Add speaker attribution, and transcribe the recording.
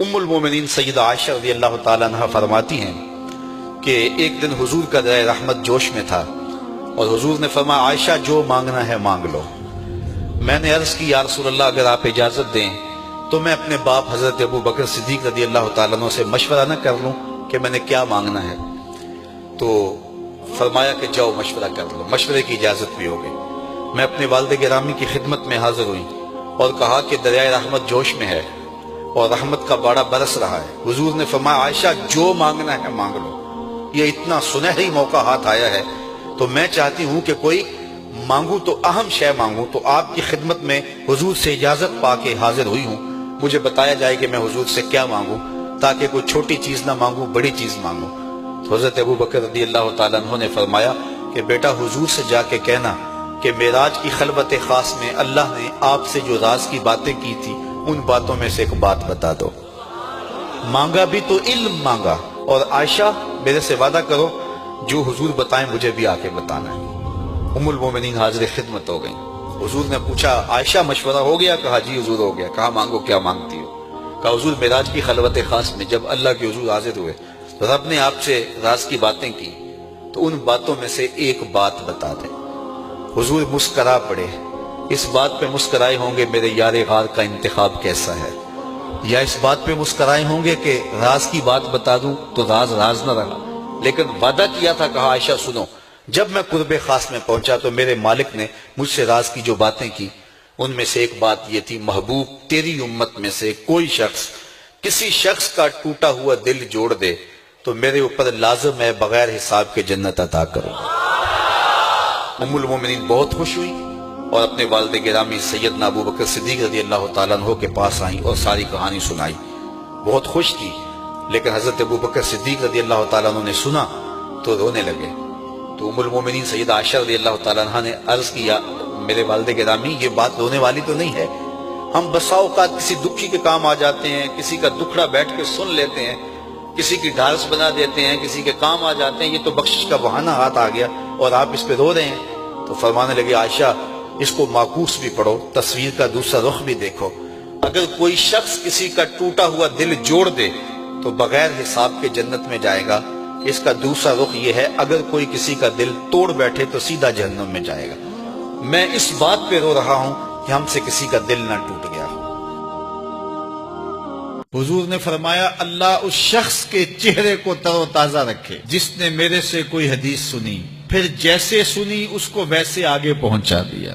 Speaker 1: ام المومنین سیدہ عائشہ رضی اللہ تعالیٰ عنہ فرماتی ہیں کہ ایک دن حضور کا دریا رحمت جوش میں تھا اور حضور نے فرمایا عائشہ جو مانگنا ہے مانگ لو۔ میں نے عرض کی یا رسول اللہ اگر آپ اجازت دیں تو میں اپنے باپ حضرت ابو بکر صدیق رضی اللہ تعالیٰ عنہ سے مشورہ نہ کر لوں کہ میں نے کیا مانگنا ہے؟ تو فرمایا کہ جاؤ مشورہ کر لو، مشورے کی اجازت بھی ہو گئی۔ میں اپنے والد گرامی کی خدمت میں حاضر ہوئی اور کہا کہ دریائے رحمت جوش میں ہے اور رحمت کا باڑا برس رہا ہے۔ حضور نے فرمایا عائشہ جو مانگنا ہے مانگ لو، یہ اتنا سنہری موقع ہاتھ آیا ہے تو میں چاہتی ہوں کہ کوئی مانگوں تو اہم شے مانگوں، تو آپ کی خدمت میں حضور سے اجازت پا کے حاضر ہوئی ہوں، مجھے بتایا جائے کہ میں حضور سے کیا مانگوں تاکہ کوئی چھوٹی چیز نہ مانگوں بڑی چیز مانگوں۔ تو حضرت ابو بکر رضی اللہ تعالیٰ عنہ نے فرمایا کہ بیٹا حضور سے جا کے کہنا کہ معراج کی خلوت خاص میں اللہ نے آپ سے جو راز کی باتیں کی تھی ان باتوں میں سے ایک بات بتا دو۔ مانگا بھی تو علم مانگا، اور عائشہ میرے سے وعدہ کرو جو حضور بتائیں مجھے بھی آ کے بتانا ہے۔ ام المومنین حاضر خدمت ہو گئیں۔ حضور نے پوچھا عائشہ مشورہ ہو گیا؟ کہا جی حضور ہو گیا۔ کہا مانگو کیا مانگتی ہو؟ کہا حضور معراج کی خلوت خاص میں جب اللہ کے حضور حاضر ہوئے رب نے آپ سے راز کی باتیں کی تو ان باتوں میں سے ایک بات بتا دیں۔ حضور مسکرا پڑے، اس بات پہ مسکرائے ہوں گے میرے یار غار کا انتخاب کیسا ہے، یا اس بات پہ مسکرائے ہوں گے کہ راز کی بات بتا دوں تو راز راز نہ رہا، لیکن وعدہ کیا تھا۔ کہا عائشہ سنو، جب میں قرب خاص میں پہنچا تو میرے مالک نے مجھ سے راز کی جو باتیں کی ان میں سے ایک بات یہ تھی، محبوب تیری امت میں سے کوئی شخص کسی شخص کا ٹوٹا ہوا دل جوڑ دے تو میرے اوپر لازم ہے بغیر حساب کے جنت عطا کرو۔ ام المومنین بہت خوش ہوئی اور اپنے والد گرامی سیدنا ابو بکر صدیق رضی اللہ تعالیٰ عنہ کے پاس آئیں اور ساری کہانی سنائی۔ بہت خوش تھی، لیکن حضرت ابو بکر صدیق رضی اللہ تعالیٰ عنہ نے سنا تو رونے لگے۔ تو ام المومنین سیدہ عائشہ رضی اللہ تعالیٰ عنہ نے عرض کیا میرے والد گرامی یہ بات رونے والی تو نہیں ہے، ہم بسا اوقات کسی دکھی کے کام آ جاتے ہیں، کسی کا دکھڑا بیٹھ کے سن لیتے ہیں، کسی کی ڈھارس بنا دیتے ہیں، کسی کے کام آ جاتے ہیں، یہ تو بخشش کا بہانہ ہاتھ آ گیا اور آپ اس پہ رو رہے ہیں۔ تو فرمانے لگے عائشہ اس کو معکوس بھی پڑھو، تصویر کا دوسرا رخ بھی دیکھو، اگر کوئی شخص کسی کا ٹوٹا ہوا دل جوڑ دے تو بغیر حساب کے جنت میں جائے گا، اس کا دوسرا رخ یہ ہے اگر کوئی کسی کا دل توڑ بیٹھے تو سیدھا جہنم میں جائے گا۔ میں اس بات پہ رو رہا ہوں کہ ہم سے کسی کا دل نہ ٹوٹ گیا ہو۔ حضور نے فرمایا اللہ اس شخص کے چہرے کو تر و تازہ رکھے جس نے میرے سے کوئی حدیث سنی، پھر جیسے سنی اس کو ویسے آگے پہنچا دیا۔